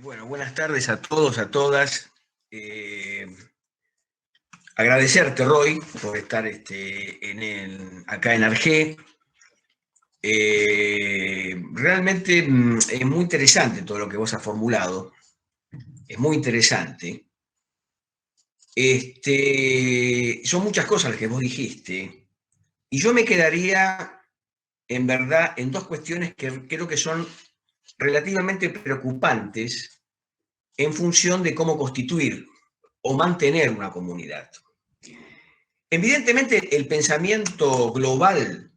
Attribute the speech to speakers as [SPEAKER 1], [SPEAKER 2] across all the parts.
[SPEAKER 1] Bueno, buenas tardes a todos, a todas. Eh, Agradecerte, Roy, por estar acá en Argé. Realmente es muy interesante todo lo que vos has formulado. Es muy interesante. Son muchas cosas las que vos dijiste. Y yo me quedaría, en verdad, en dos cuestiones que creo que son relativamente preocupantes en función de cómo constituir o mantener una comunidad. Evidentemente, el pensamiento global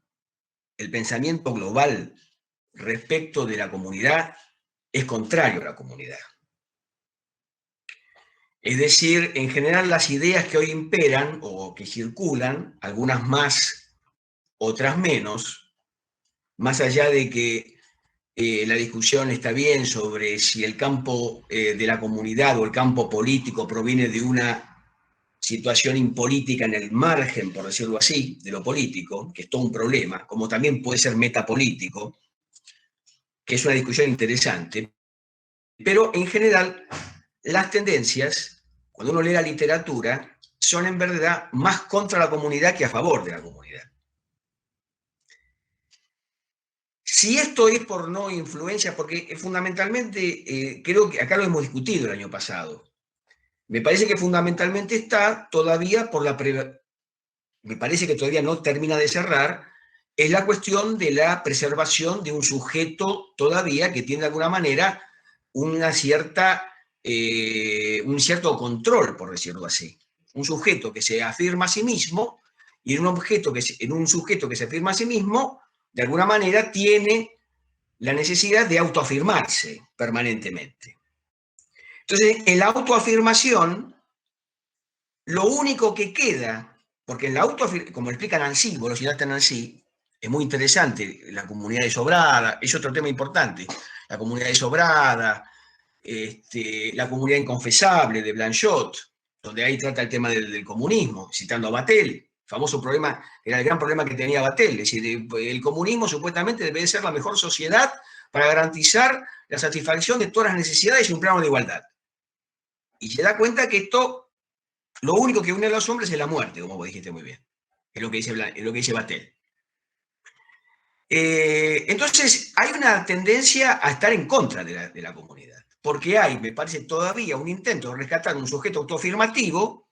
[SPEAKER 1] respecto de la comunidad es contrario a la comunidad. Es decir, en general las ideas que hoy imperan o que circulan, algunas más, otras menos, más allá de que la discusión está bien sobre si el campo de la comunidad o el campo político proviene de una situación impolítica en el margen, por decirlo así, de lo político, que es todo un problema, como también puede ser metapolítico, que es una discusión interesante, pero en general las tendencias, cuando uno lee la literatura, son en verdad más contra la comunidad que a favor de la comunidad. Si esto es por no influencia, porque fundamentalmente, creo que acá lo hemos discutido el año pasado, me parece que fundamentalmente está todavía por me parece que todavía no termina de cerrar, es la cuestión de la preservación de un sujeto todavía que tiene de alguna manera una cierta, un cierto control, por decirlo así. Un sujeto que se afirma a sí mismo y en un sujeto que se afirma a sí mismo, de alguna manera tiene la necesidad de autoafirmarse permanentemente. Entonces, en la autoafirmación, lo único que queda, porque en la autoafirmación, como explica Nancy, vos lo citaste a Nancy, es muy interesante, la comunidad de Sobrada, es otro tema importante, la comunidad de Sobrada, la comunidad inconfesable de Blanchot, donde ahí trata el tema del comunismo, citando a Batel, famoso problema, era el gran problema que tenía Batel, es decir, el comunismo supuestamente debe ser la mejor sociedad para garantizar la satisfacción de todas las necesidades y un plano de igualdad. Y se da cuenta que esto, lo único que une a los hombres es la muerte, como vos dijiste muy bien, es lo que dice Batel. Entonces, hay una tendencia a estar en contra de la comunidad, porque hay, me parece, todavía un intento de rescatar un sujeto autoafirmativo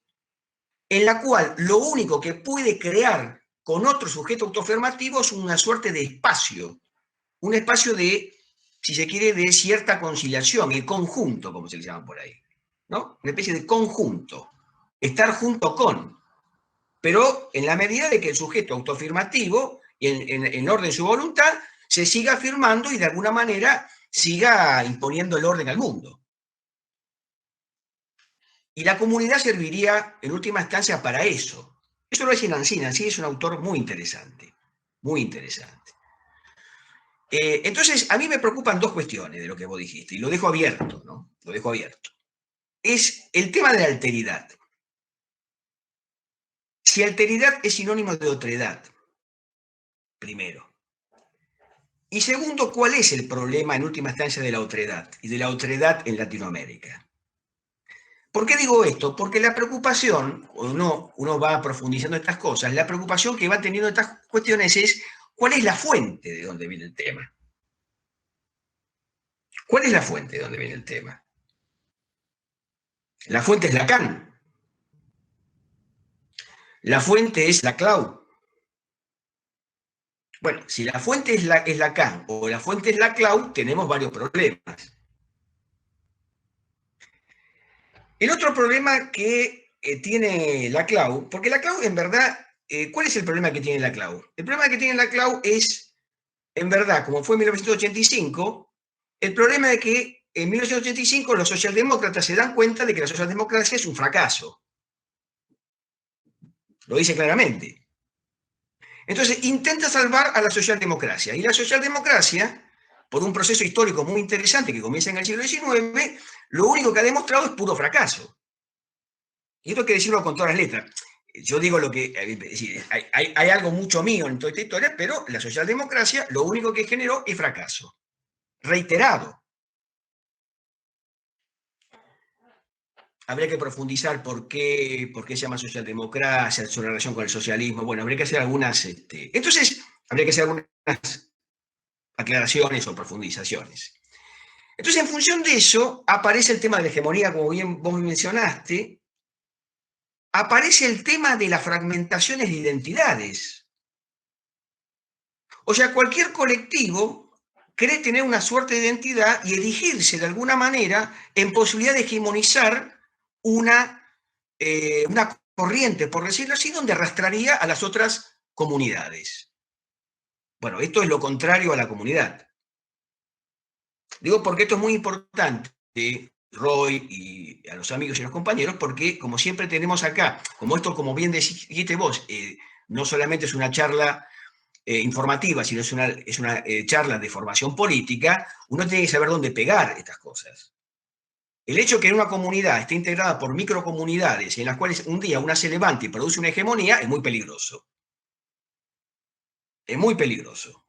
[SPEAKER 1] en la cual lo único que puede crear con otro sujeto autoafirmativo es una suerte de espacio, un espacio de, si se quiere, de cierta conciliación, el conjunto, como se le llama por ahí, ¿no? Una especie de conjunto, estar junto con, pero en la medida de que el sujeto autoafirmativo, en orden de su voluntad, se siga afirmando y de alguna manera siga imponiendo el orden al mundo. Y la comunidad serviría en última instancia para eso. Eso lo dice Nancy. Nancy es un autor muy interesante, muy interesante. Entonces, a mí me preocupan dos cuestiones de lo que vos dijiste, y lo dejo abierto, ¿no? Lo dejo abierto. Es el tema de la alteridad. Si alteridad es sinónimo de otredad, primero. Y segundo, ¿cuál es el problema en última instancia de la otredad y de la otredad en Latinoamérica? ¿Por qué digo esto? Porque la preocupación, cuando uno va profundizando estas cosas, la preocupación que va teniendo estas cuestiones es ¿cuál es la fuente de dónde viene el tema? ¿Cuál es la fuente de dónde viene el tema? La fuente es Lacan. La fuente es Laclau. Bueno, si la fuente es Lacan o la fuente es Laclau, tenemos varios problemas. El otro problema que tiene Laclau, porque Laclau en verdad, ¿cuál es el problema que tiene Laclau? El problema que tiene Laclau es, en verdad, como fue en 1985, el problema de que en 1985 los socialdemócratas se dan cuenta de que la socialdemocracia es un fracaso. Lo dice claramente. Entonces intenta salvar a la socialdemocracia. Y la socialdemocracia, por un proceso histórico muy interesante que comienza en el siglo XIX, lo único que ha demostrado es puro fracaso. Y esto hay que decirlo con todas las letras. Yo digo lo que. Hay algo mucho mío en toda esta historia, pero la socialdemocracia lo único que generó es fracaso. Reiterado. habría que profundizar por qué se llama socialdemocracia, su relación con el socialismo. Bueno, habría que hacer algunas, entonces, habría que hacer algunas aclaraciones o profundizaciones. Entonces, en función de eso, aparece el tema de la hegemonía, como bien vos mencionaste, aparece el tema de las fragmentaciones de identidades. O sea, cualquier colectivo cree tener una suerte de identidad y erigirse de alguna manera en posibilidad de hegemonizar una corriente, por decirlo así, donde arrastraría a las otras comunidades. Bueno, esto es lo contrario a la comunidad. Digo porque esto es muy importante, Roy y a los amigos y los compañeros, porque como siempre tenemos acá, como esto, como bien dijiste vos, no solamente es una charla informativa, sino es una charla de formación política, uno tiene que saber dónde pegar estas cosas. El hecho que en una comunidad esté integrada por microcomunidades en las cuales un día una se levanta y produce una hegemonía es muy peligroso. Es muy peligroso.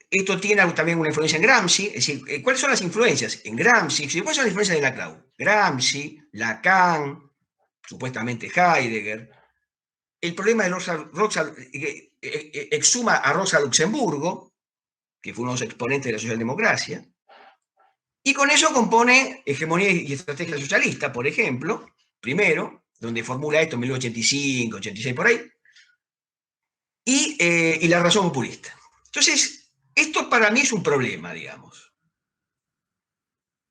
[SPEAKER 1] Esto tiene también una influencia en Gramsci, es decir, ¿cuáles son las influencias? En Gramsci, ¿cuáles son las influencias de Laclau? Gramsci, Lacan, supuestamente Heidegger. El problema de Rosa exhuma a Rosa Luxemburgo, que fue uno de los exponentes de la socialdemocracia, y con eso compone Hegemonía y Estrategia Socialista, por ejemplo, primero, donde formula esto en 1985, 86 por ahí, y la razón populista. Entonces, esto para mí es un problema, digamos.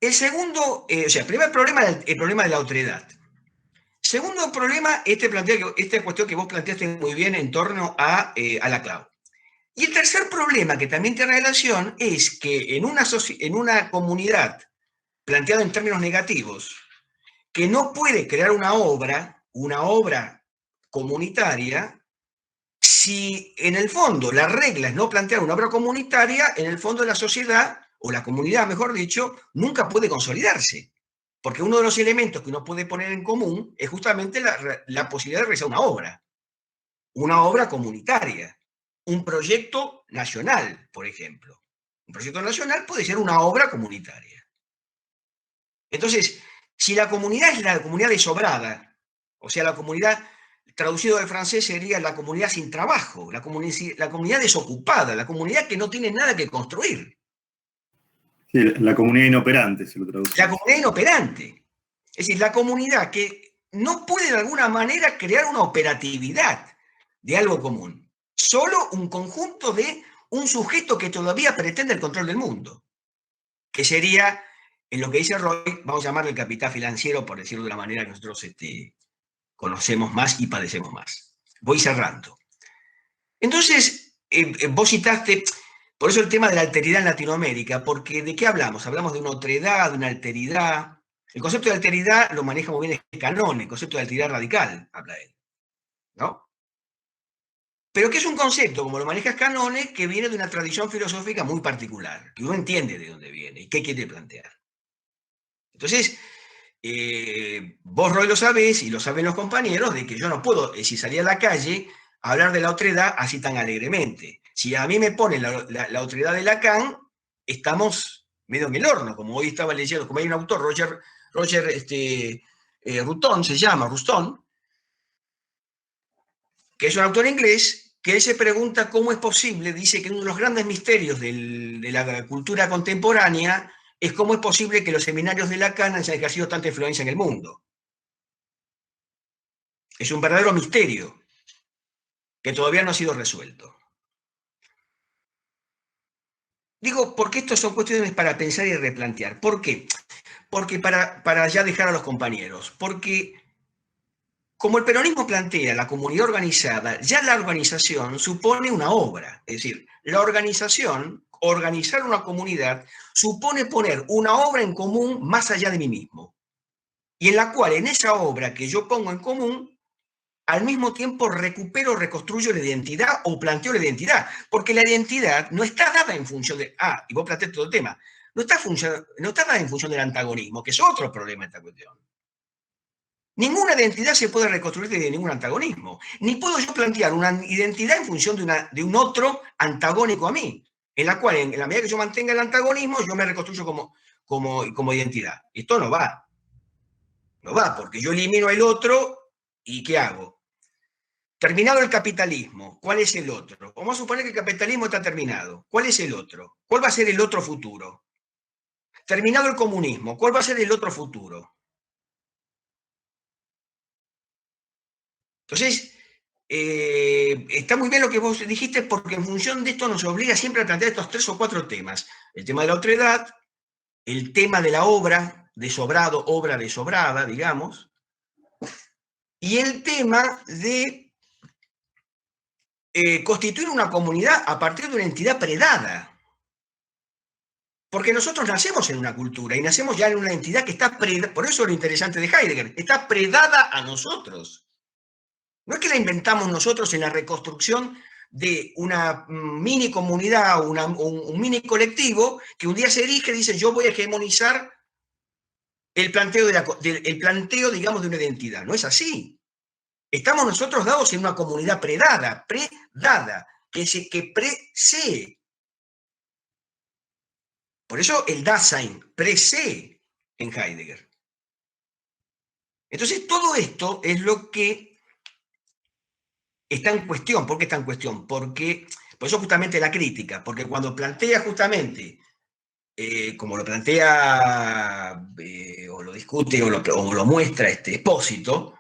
[SPEAKER 1] El segundo, o sea, el primer problema es el problema de la otredad. Segundo problema, esta cuestión que vos planteaste muy bien en torno a la clave. Y el tercer problema, que también tiene relación, es que en una comunidad planteada en términos negativos, que no puede crear una obra comunitaria, si en el fondo la regla es no plantear una obra comunitaria, en el fondo la sociedad, o la comunidad, mejor dicho, nunca puede consolidarse. Porque uno de los elementos que uno puede poner en común es justamente la posibilidad de realizar una obra comunitaria, un proyecto nacional, por ejemplo. Un proyecto nacional puede ser una obra comunitaria. Entonces, si la comunidad es la comunidad desobrada, o sea, la comunidad, traducido del francés, sería la comunidad sin trabajo, la comunidad desocupada, la comunidad que no tiene nada que construir.
[SPEAKER 2] Sí, la comunidad inoperante, se lo traduce.
[SPEAKER 1] La comunidad inoperante. Es decir, la comunidad que no puede de alguna manera crear una operatividad de algo común. Solo un conjunto de un sujeto que todavía pretende el control del mundo, que sería, en lo que dice Roy, vamos a llamarle el capital financiero, por decirlo de la manera que nosotros conocemos más y padecemos más. Voy cerrando. Entonces, vos citaste, por eso el tema de la alteridad en Latinoamérica, porque ¿de qué hablamos? Hablamos de una otredad, de una alteridad. El concepto de alteridad lo maneja muy bien Canone, el concepto de alteridad radical, habla él, ¿no? Pero que es un concepto, como lo maneja Canone, que viene de una tradición filosófica muy particular, que uno entiende de dónde viene y qué quiere plantear. Entonces, vos, Roy, lo sabés y lo saben los compañeros, de que yo no puedo, si salí a la calle, hablar de la otredad así tan alegremente. Si a mí me ponen la otredad de Lacan, estamos medio en el horno, como hoy estaba leyendo, como hay un autor, Roger Ruston, se llama, Ruston, que es un autor inglés, que él se pregunta cómo es posible, dice que uno de los grandes misterios de la cultura contemporánea es cómo es posible que los seminarios de Lacan hayan ejercido tanta influencia en el mundo. Es un verdadero misterio que todavía no ha sido resuelto. Digo, porque estas son cuestiones para pensar y replantear. ¿Por qué? Porque para ya dejar a los compañeros, porque como el peronismo plantea la comunidad organizada, ya la organización supone una obra. Es decir, la organización, organizar una comunidad, supone poner una obra en común más allá de mí mismo. Y en la cual, en esa obra que yo pongo en común, al mismo tiempo recupero, reconstruyo la identidad o planteo la identidad. Porque la identidad no está dada en función de. Y vos planteaste todo el tema. No está dada en función del antagonismo, que es otro problema de esta cuestión. Ninguna identidad se puede reconstruir desde ningún antagonismo. Ni puedo yo plantear una identidad en función de un otro antagónico a mí, en la cual, en la medida que yo mantenga el antagonismo, yo me reconstruyo como identidad. Esto no va. No va, porque yo elimino el otro y ¿qué hago? Terminado el capitalismo, ¿cuál es el otro? Vamos a suponer que el capitalismo está terminado. ¿Cuál es el otro? ¿Cuál va a ser el otro futuro? Terminado el comunismo, ¿cuál va a ser el otro futuro? Entonces, está muy bien lo que vos dijiste, porque en función de esto nos obliga siempre a plantear estos 3 o 4 temas. El tema de la otredad, el tema de la obra de sobrado, obra de sobrada, digamos, y el tema de constituir una comunidad a partir de una entidad predada. Porque nosotros nacemos en una cultura y nacemos ya en una entidad que está predada, por eso es lo interesante de Heidegger, está predada a nosotros. No es que la inventamos nosotros en la reconstrucción de una mini comunidad o un mini colectivo que un día se erige y dice yo voy a hegemonizar el planteo, digamos, de una identidad. No es así. Estamos nosotros dados en una comunidad predada, que presee. Por eso el Dasein presee en Heidegger. Entonces todo esto es lo que está en cuestión. ¿Por qué está en cuestión? Porque, por eso justamente la crítica, porque cuando plantea justamente, como lo plantea o lo discute o lo muestra Espósito,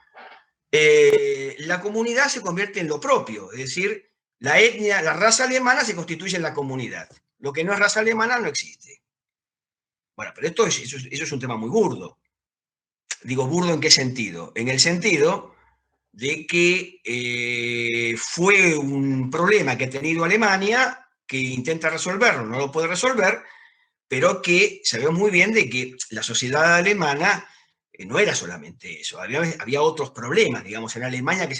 [SPEAKER 1] la comunidad se convierte en lo propio, es decir, la etnia, la raza alemana se constituye en la comunidad. Lo que no es raza alemana no existe. Bueno, pero eso es un tema muy burdo. Digo, ¿burdo en qué sentido? En el sentido de que fue un problema que ha tenido Alemania, que intenta resolverlo, no lo puede resolver, pero que sabemos muy bien de que la sociedad alemana no era solamente eso, había otros problemas, digamos, en Alemania que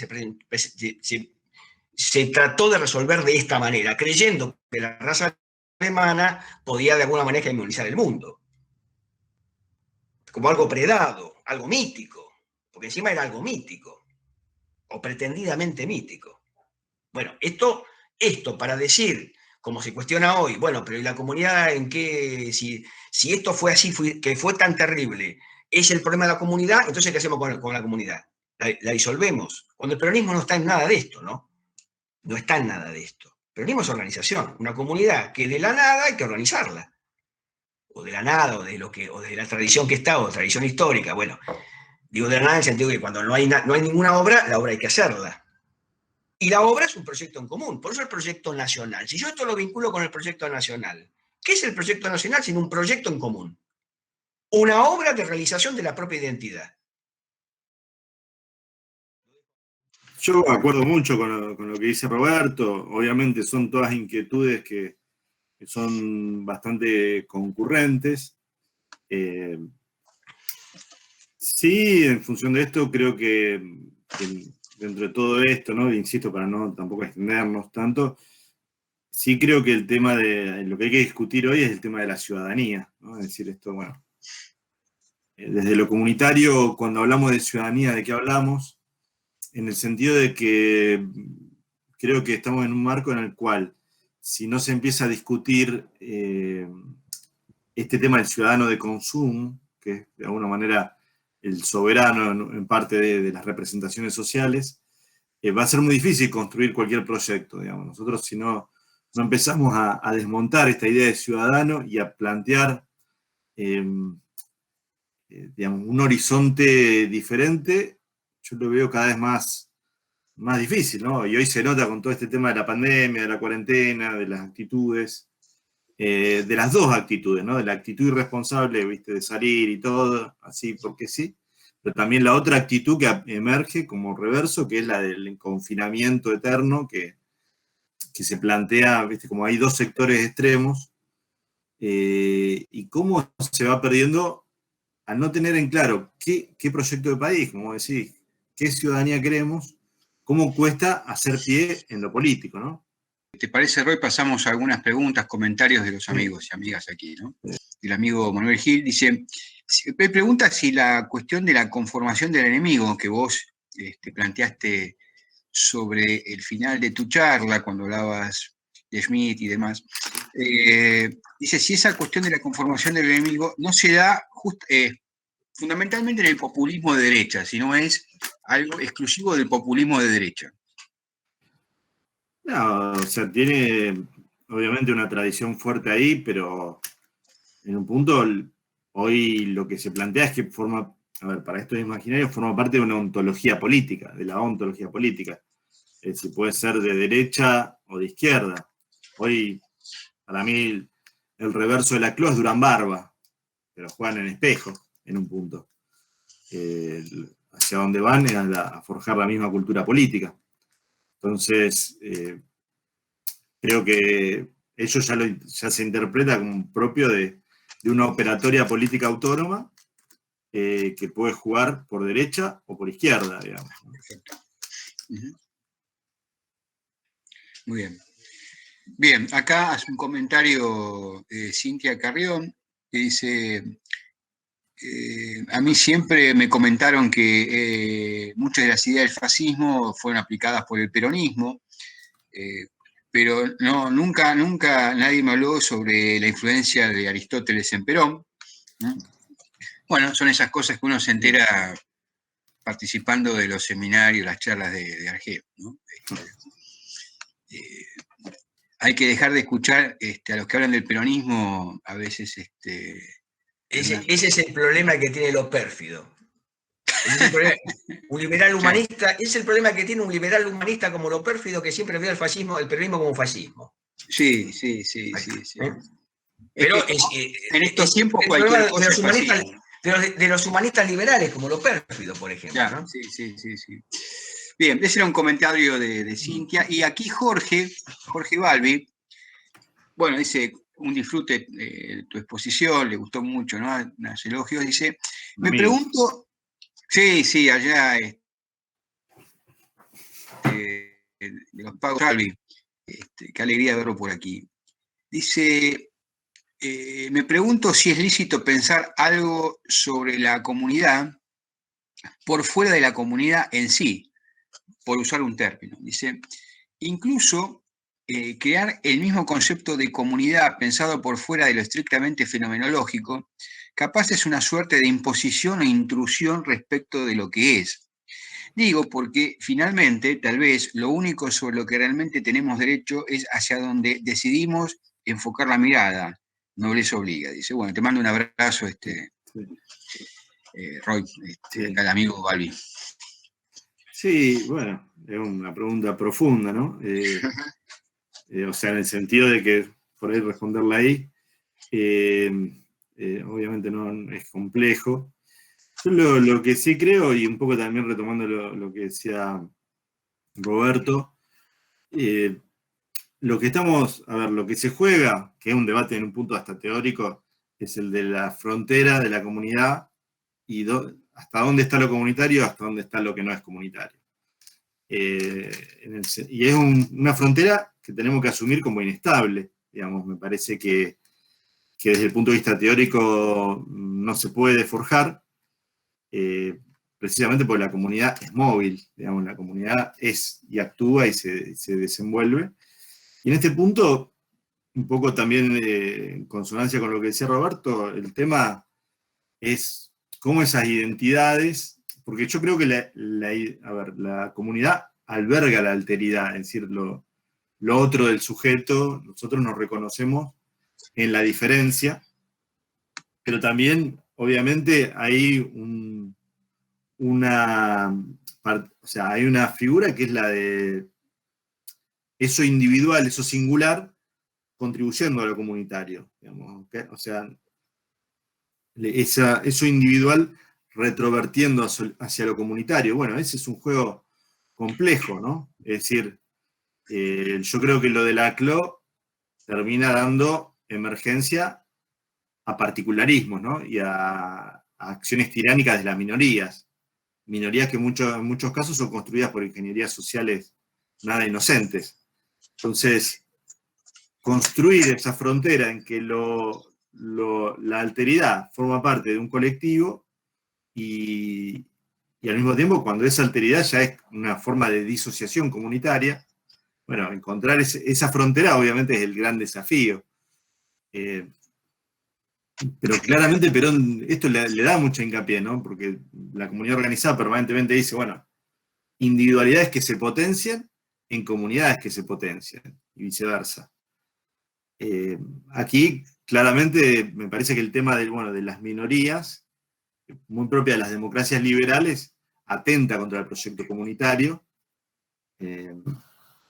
[SPEAKER 1] se trató de resolver de esta manera, creyendo que la raza alemana podía de alguna manera hegemonizar el mundo, como algo predado, algo mítico, porque encima era algo mítico, o pretendidamente mítico. Bueno, esto para decir, como se cuestiona hoy, bueno, pero ¿y la comunidad en qué? Si esto fue así, que fue tan terrible, es el problema de la comunidad, entonces ¿qué hacemos con la comunidad? La disolvemos. Cuando el peronismo no está en nada de esto, ¿no? No está en nada de esto. El peronismo es organización, una comunidad que de la nada hay que organizarla. O de la nada, o de la tradición que está, o tradición histórica. Bueno, digo de la nada en el sentido que cuando no hay ninguna obra, la obra hay que hacerla. Y la obra es un proyecto en común, por eso el proyecto nacional. Si yo esto lo vinculo con el proyecto nacional, ¿qué es el proyecto nacional sino un proyecto en común? Una obra de realización de la propia identidad.
[SPEAKER 2] Yo acuerdo mucho con lo que dice Roberto. Obviamente son todas inquietudes que son bastante concurrentes. Sí, en función de esto, creo que dentro de todo esto, ¿no? Insisto, para no tampoco extendernos tanto, sí creo que el tema de lo que hay que discutir hoy es el tema de la ciudadanía, ¿no? Es decir, esto, bueno, desde lo comunitario, cuando hablamos de ciudadanía, ¿de qué hablamos? En el sentido de que creo que estamos en un marco en el cual, si no se empieza a discutir este tema del ciudadano de consumo, que es de alguna manera el soberano en parte de las representaciones sociales, va a ser muy difícil construir cualquier proyecto, digamos. Nosotros si no empezamos a desmontar esta idea de ciudadano y a plantear, digamos, un horizonte diferente, yo lo veo cada vez más difícil, ¿no? Y hoy se nota con todo este tema de la pandemia, de la cuarentena, de las actitudes, de las dos actitudes, ¿no? De la actitud irresponsable, ¿viste? De salir y todo, así porque sí, pero también la otra actitud que emerge como reverso, que es la del confinamiento eterno, que se plantea, ¿viste? Como hay dos sectores extremos, y cómo se va perdiendo al no tener en claro qué proyecto de país, como decís, qué ciudadanía queremos, cómo cuesta hacer pie en lo político, ¿no?
[SPEAKER 3] ¿Te parece, Roy? Pasamos a algunas preguntas, comentarios de los amigos y amigas aquí, ¿no? El amigo Manuel Gil dice, pregunta si la cuestión de la conformación del enemigo que vos planteaste sobre el final de tu charla, cuando hablabas de Schmitt y demás, dice, si esa cuestión de la conformación del enemigo no se da fundamentalmente en el populismo de derecha, sino es algo exclusivo del populismo de derecha.
[SPEAKER 2] No, o sea, tiene obviamente una tradición fuerte ahí, pero en un punto hoy lo que se plantea es que forma, a ver, para estos imaginarios forma parte de una ontología política, de la ontología política. Es decir, puede ser de derecha o de izquierda. Hoy, para mí, el reverso de la CLO es Durán Barba, pero juegan en espejo, en un punto. Hacia dónde van es a forjar la misma cultura política. Entonces, creo que eso ya se interpreta como propio de una operatoria política autónoma que puede jugar por derecha o por izquierda, digamos.
[SPEAKER 3] Perfecto. Muy bien. Bien, acá hace un comentario Cintia Carrión, que dice, a mí siempre me comentaron que muchas de las ideas del fascismo fueron aplicadas por el peronismo, pero no, nunca nadie me habló sobre la influencia de Aristóteles en Perón, ¿no? Bueno, son esas cosas que uno se entera participando de los seminarios, las charlas de Argeo, ¿no? Hay que dejar de escuchar a los que hablan del peronismo, a veces.
[SPEAKER 1] Ese es el problema que tiene lo pérfido. Ese es el problema. Un liberal humanista, es el problema que tiene un liberal humanista como lo pérfido, que siempre ve al fascismo, el peronismo como fascismo.
[SPEAKER 3] Sí.
[SPEAKER 1] Pero
[SPEAKER 3] en estos tiempos cualquier cosa es fascismo.
[SPEAKER 1] De los humanistas liberales, como lo pérfido, por ejemplo.
[SPEAKER 3] Ya, ¿no? Sí. Bien, ese era un comentario de Cintia. Y aquí Jorge Balbi, bueno, dice, un disfrute de tu exposición, le gustó mucho, ¿no? Unos elogios, dice, me pregunto, sí, allá de los pagos Balbi, qué alegría verlo por aquí. Dice, me pregunto si es lícito pensar algo sobre la comunidad por fuera de la comunidad en sí, por usar un término. Dice, incluso crear el mismo concepto de comunidad pensado por fuera de lo estrictamente fenomenológico, capaz es una suerte de imposición o intrusión respecto de lo que es. Digo porque finalmente, tal vez, lo único sobre lo que realmente tenemos derecho es hacia donde decidimos enfocar la mirada. No les obliga. Dice, bueno, te mando un abrazo, Roy, al amigo Balbi.
[SPEAKER 2] Sí, bueno, es una pregunta profunda, ¿no? O sea, en el sentido de que, por ahí responderla ahí, obviamente no es complejo. Yo lo que sí creo, y un poco también retomando lo que decía Roberto, lo que se juega, que es un debate en un punto hasta teórico, es el de la frontera de la comunidad y hasta dónde está lo comunitario, hasta dónde está lo que no es comunitario. Y es una frontera que tenemos que asumir como inestable, digamos. Me parece que desde el punto de vista teórico no se puede forjar, precisamente porque la comunidad es móvil, digamos, la comunidad es y actúa y se desenvuelve. Y en este punto, un poco también en consonancia con lo que decía Roberto, el tema es cómo esas identidades, porque yo creo que la comunidad alberga la alteridad, es decir, lo otro del sujeto, nosotros nos reconocemos en la diferencia, pero también, obviamente, hay hay una figura que es la de eso individual, eso singular, contribuyendo a lo comunitario, digamos, ¿okay? O sea, eso individual retrovertiendo hacia lo comunitario. Bueno, ese es un juego complejo, ¿no? Es decir, yo creo que lo de la CLO termina dando emergencia a particularismos, ¿no? Y a acciones tiránicas de las minorías. Minorías que en muchos casos son construidas por ingenierías sociales nada inocentes. Entonces, construir esa frontera en que la alteridad forma parte de un colectivo y al mismo tiempo cuando esa alteridad ya es una forma de disociación comunitaria, bueno, encontrar esa frontera obviamente es el gran desafío. Pero claramente Perón esto le da mucha hincapié, ¿no? Porque la comunidad organizada permanentemente dice, bueno, individualidades que se potencian en comunidades que se potencian, y viceversa. Aquí, claramente, me parece que el tema de las minorías, muy propia de las democracias liberales, atenta contra el proyecto comunitario.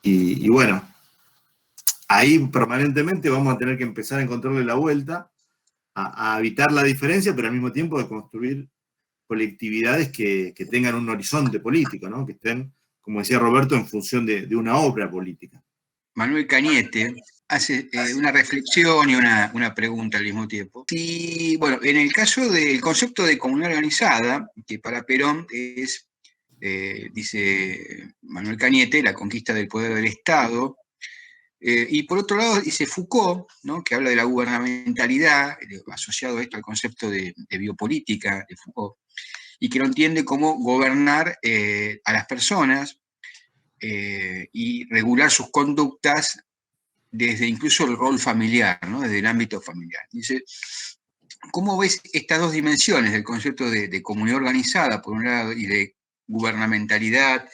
[SPEAKER 2] Y bueno, ahí permanentemente vamos a tener que empezar a encontrarle la vuelta, a evitar la diferencia, pero al mismo tiempo de construir colectividades que tengan un horizonte político, ¿no? Que estén, como decía Roberto, en función de una obra política.
[SPEAKER 3] Manuel Cañete hace una reflexión y una pregunta al mismo tiempo. Y bueno, en el caso del concepto de comunidad organizada, que para Perón es, dice Manuel Cañete, la conquista del poder del Estado, y por otro lado dice Foucault, ¿no? Que habla de la gubernamentalidad, asociado a esto al concepto de biopolítica de Foucault, y que lo entiende como gobernar a las personas y regular sus conductas desde incluso el rol familiar, ¿no? Desde el ámbito familiar. Dice, ¿cómo ves estas dos dimensiones del concepto de comunidad organizada, por un lado, y de gubernamentalidad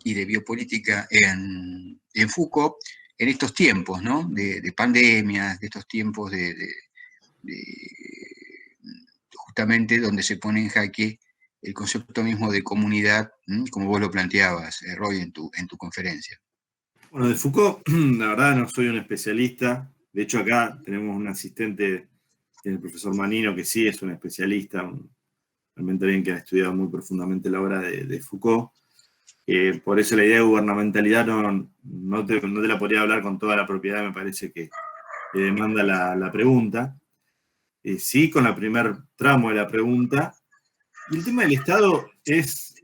[SPEAKER 3] y de biopolítica en Foucault, en estos tiempos, ¿no? De pandemias, de estos tiempos justamente donde se pone en jaque el concepto mismo de comunidad, como vos lo planteabas, Roy, en tu conferencia?
[SPEAKER 2] Bueno, de Foucault, la verdad no soy un especialista. De hecho, acá tenemos un asistente, el profesor Manino, que sí es un especialista, realmente alguien que ha estudiado muy profundamente la obra de Foucault. Por eso la idea de gubernamentalidad no te la podría hablar con toda la propiedad, me parece que demanda la pregunta. Sí, con el primer tramo de la pregunta. Y el tema del Estado es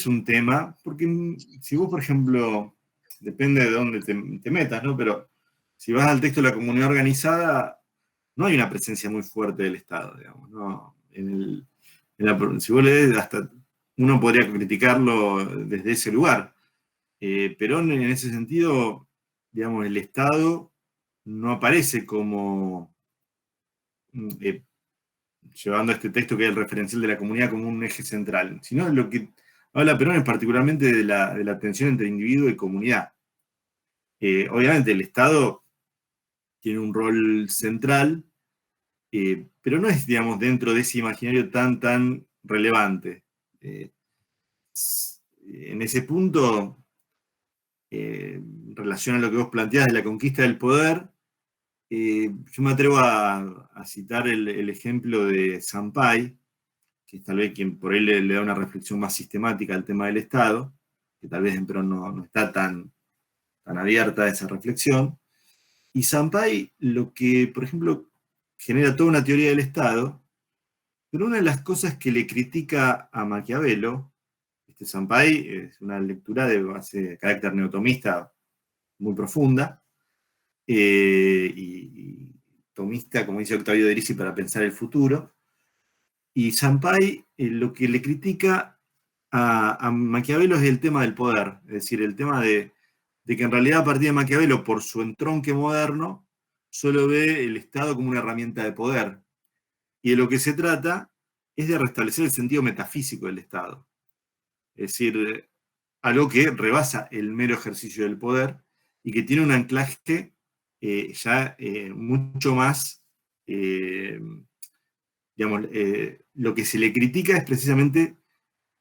[SPEAKER 2] un tema, porque si vos, por ejemplo, depende de dónde te metas, ¿no? Pero si vas al texto de la comunidad organizada, no hay una presencia muy fuerte del Estado, digamos, ¿no? Si vos lees, hasta uno podría criticarlo desde ese lugar. Perón, en ese sentido, digamos, el Estado no aparece como llevando este texto que es el referencial de la comunidad como un eje central, sino lo que habla Perón es particularmente de la tensión entre individuo y comunidad. Obviamente el Estado tiene un rol central, pero no es, digamos, dentro de ese imaginario tan relevante. En ese punto, en relación a lo que vos planteás de la conquista del poder, yo me atrevo a citar el ejemplo de Sampai, que es tal vez quien por él le da una reflexión más sistemática al tema del Estado, que tal vez en Perón no está tan abierta a esa reflexión. Y Sampai lo que, por ejemplo, genera toda una teoría del Estado, pero una de las cosas que le critica a Maquiavelo, Sampai es una lectura de carácter neotomista muy profunda, y tomista, como dice Octavio de Ricci, para pensar el futuro. Y Sampai lo que le critica a Maquiavelo es el tema del poder, es decir, el tema de que en realidad a partir de Maquiavelo, por su entronque moderno, solo ve el Estado como una herramienta de poder. Y de lo que se trata es de restablecer el sentido metafísico del Estado. Es decir, algo que rebasa el mero ejercicio del poder y que tiene un anclaje ya mucho más, digamos, lo que se le critica es precisamente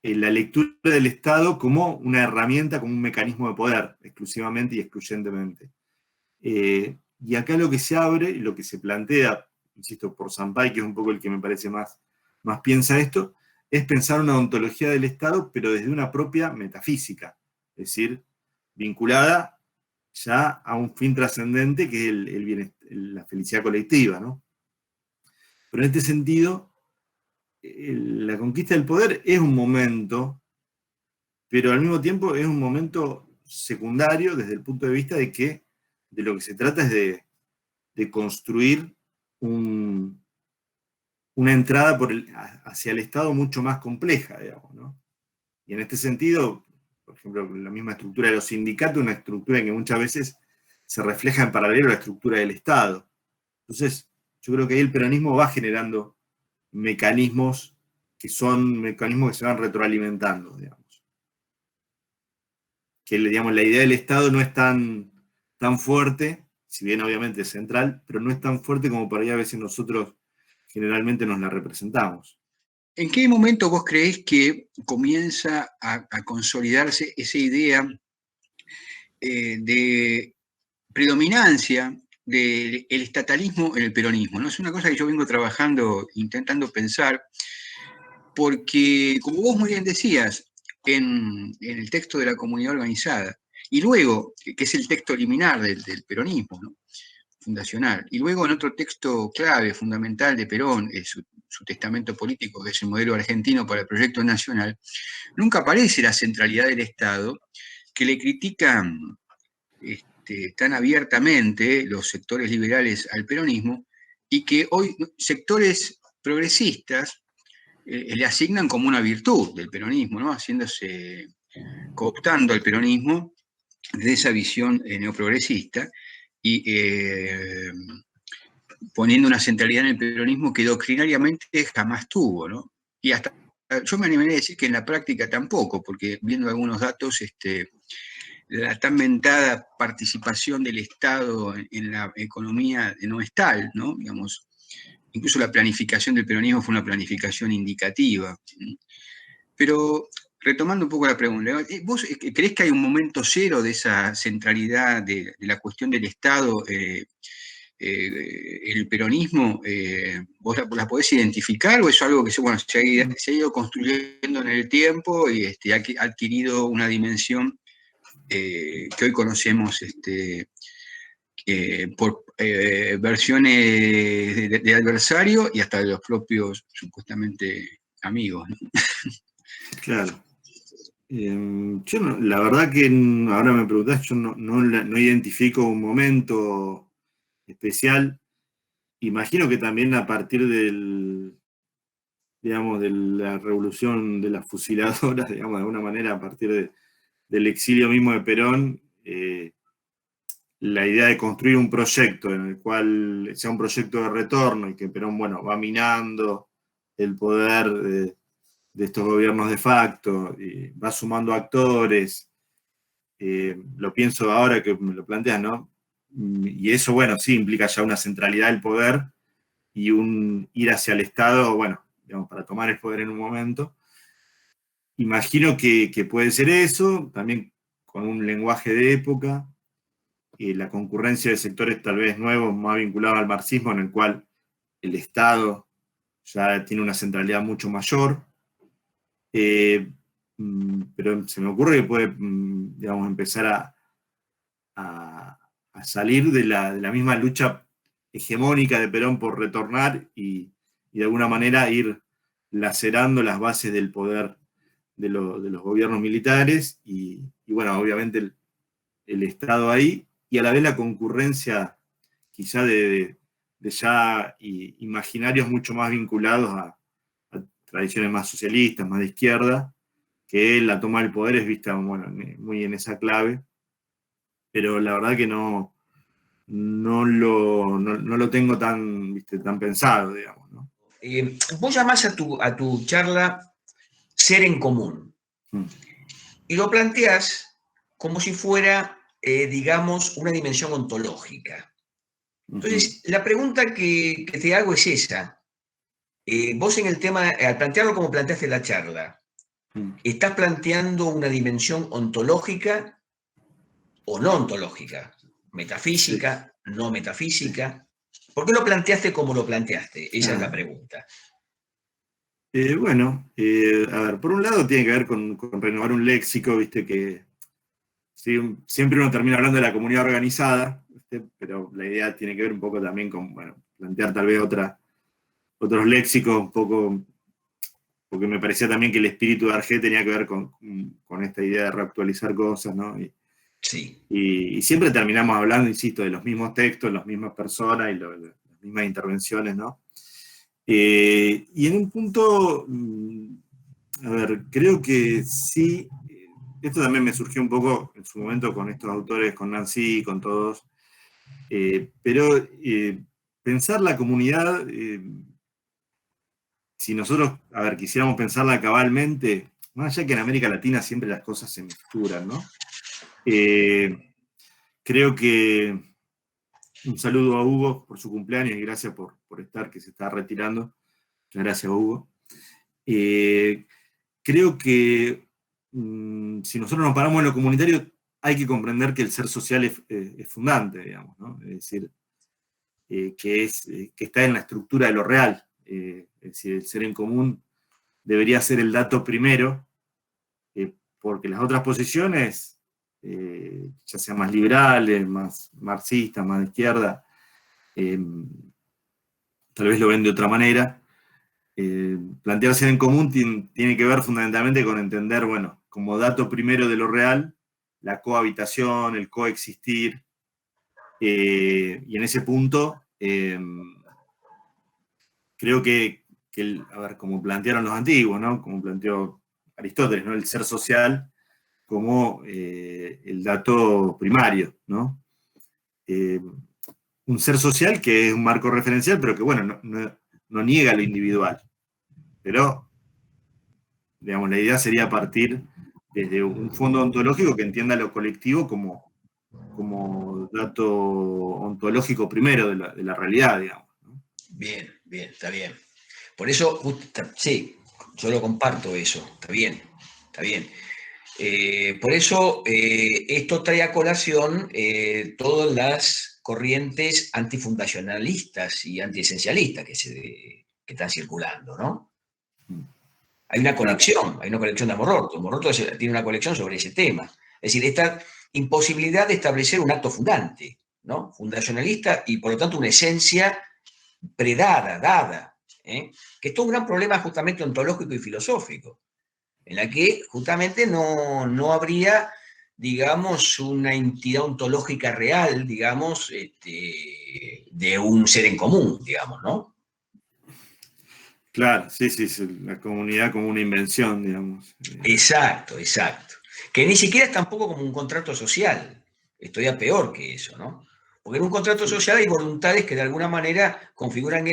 [SPEAKER 2] la lectura del Estado como una herramienta, como un mecanismo de poder, exclusivamente y excluyentemente. Y acá lo que se abre, y lo que se plantea, insisto, por Sampai, que es un poco el que me parece más piensa esto, es pensar una ontología del Estado, pero desde una propia metafísica, es decir, vinculada ya a un fin trascendente que es la felicidad colectiva, ¿no? Pero en este sentido, la conquista del poder es un momento, pero al mismo tiempo es un momento secundario desde el punto de vista de que de lo que se trata es de construir una entrada hacia el Estado mucho más compleja, digamos, ¿no? Y en este sentido, por ejemplo, la misma estructura de los sindicatos, una estructura que muchas veces se refleja en paralelo a la estructura del Estado. Entonces, yo creo que ahí el peronismo va generando mecanismos que se van retroalimentando, digamos. Que, digamos, la idea del Estado no es tan fuerte, si bien obviamente es central, pero no es tan fuerte como por ahí a veces nosotros generalmente nos la representamos.
[SPEAKER 3] ¿En qué momento vos creés que comienza a consolidarse esa idea de predominancia del estatalismo en el peronismo? ¿No? Es una cosa que yo vengo trabajando, intentando pensar, porque, como vos muy bien decías, en el texto de la comunidad organizada, y luego, que es el texto liminar del peronismo, ¿no? Fundacional, y luego en otro texto clave, fundamental de Perón, su testamento político, que es el modelo argentino para el proyecto nacional, nunca aparece la centralidad del Estado, que le critican tan abiertamente los sectores liberales al peronismo, y que hoy sectores progresistas le asignan como una virtud del peronismo, ¿no? Cooptando al peronismo de esa visión neoprogresista y poniendo una centralidad en el peronismo que doctrinariamente jamás tuvo, ¿no? Y hasta yo me animaría a decir que en la práctica tampoco, porque viendo algunos datos, la tan mentada participación del Estado en la economía no es tal, ¿no? Digamos, incluso la planificación del peronismo fue una planificación indicativa. Pero retomando un poco la pregunta, ¿vos creés que hay un momento cero de esa centralidad de la cuestión del Estado, el peronismo? ¿Vos la podés identificar o es algo que se ha ido construyendo en el tiempo y ha adquirido una dimensión que hoy conocemos por versiones de adversario y hasta de los propios, supuestamente, amigos, ¿no?
[SPEAKER 2] Claro. Yo la verdad que ahora me preguntás, yo no identifico un momento especial. Imagino que también a partir digamos, de la revolución de las fusiladoras, digamos, de alguna manera, a partir del exilio mismo de Perón, la idea de construir un proyecto en el cual sea un proyecto de retorno y que Perón, bueno, va minando el poder de estos gobiernos de facto, y va sumando actores, lo pienso ahora que me lo planteas, ¿no? Y eso, bueno, sí, implica ya una centralidad del poder y un ir hacia el Estado, bueno, digamos, para tomar el poder en un momento. Imagino que puede ser eso, también con un lenguaje de época, la concurrencia de sectores tal vez nuevos, más vinculados al marxismo, en el cual el Estado ya tiene una centralidad mucho mayor. Pero se me ocurre que puede, digamos, empezar a salir de la misma lucha hegemónica de Perón por retornar y de alguna manera ir lacerando las bases del poder de los gobiernos militares y bueno, obviamente el Estado ahí, y a la vez la concurrencia quizá de ya imaginarios mucho más vinculados a tradiciones más socialistas, más de izquierda, que la toma del poder es vista, bueno, muy en esa clave, pero la verdad que no lo tengo tan, ¿viste?, tan pensado, digamos, ¿no?
[SPEAKER 1] Vos llamás a tu charla ser en común y lo planteás como si fuera, digamos, una dimensión ontológica. Entonces, la pregunta que te hago es esa. Vos en el tema, al plantearlo como planteaste la charla, ¿estás planteando una dimensión ontológica o no ontológica? ¿Metafísica, sí, no metafísica? ¿Por qué lo planteaste como lo planteaste? Esa es la pregunta.
[SPEAKER 2] Bueno, a ver, por un lado tiene que ver con renovar un léxico, viste, que sí, siempre uno termina hablando de la comunidad organizada, ¿viste? Pero la idea tiene que ver un poco también con, bueno, plantear tal vez otros léxicos, un poco, porque me parecía también que el espíritu de Arge tenía que ver con esta idea de reactualizar cosas, ¿no?
[SPEAKER 1] Sí.
[SPEAKER 2] Y siempre terminamos hablando, insisto, de los mismos textos, las mismas personas y las mismas intervenciones, ¿no? Y en un punto, a ver, creo que sí, esto también me surgió un poco en su momento con estos autores, con Nancy, con todos, pero pensar la comunidad, si nosotros, a ver, quisiéramos pensarla cabalmente, más allá que en América Latina siempre las cosas se mezclan, ¿no? Creo que un saludo a Hugo por su cumpleaños y gracias por estar, que se está retirando. Muchas gracias, Hugo. Creo que si nosotros nos paramos en lo comunitario, hay que comprender que el ser social es fundante, digamos, ¿no? Es decir, que está en la estructura de lo real. Es decir, el ser en común debería ser el dato primero, porque las otras posiciones, ya sean más liberales, más marxistas, más de izquierda, tal vez lo ven de otra manera. Plantear ser en común tiene que ver fundamentalmente con entender, bueno, como dato primero de lo real, la cohabitación, el coexistir, y en ese punto creo que a ver, como plantearon los antiguos, ¿no? Como planteó Aristóteles, ¿no? El ser social como el dato primario, ¿no? Un ser social que es un marco referencial, pero que, bueno, no niega lo individual. Pero, digamos, la idea sería partir desde un fondo ontológico que entienda lo colectivo como dato ontológico primero de la realidad, digamos, ¿no?
[SPEAKER 1] Bien, bien, está bien. Por eso, sí, yo lo comparto eso, está bien, está bien. Por eso esto trae a colación todas las corrientes antifundacionalistas y antiesencialistas que están circulando, ¿no? Hay una conexión de Mororto. Mororto tiene una colección sobre ese tema. Es decir, esta imposibilidad de establecer un acto fundante, ¿no? Fundacionalista y por lo tanto una esencia predada, dada, que es todo un gran problema justamente ontológico y filosófico, en la que justamente no habría, digamos, una entidad ontológica real, digamos, de un ser en común, digamos, ¿no?
[SPEAKER 2] Claro, sí, la comunidad como una invención, digamos.
[SPEAKER 1] Exacto, exacto. Que ni siquiera es tampoco como un contrato social, es todavía peor que eso, ¿no? Porque en un contrato social hay voluntades que de alguna manera configuran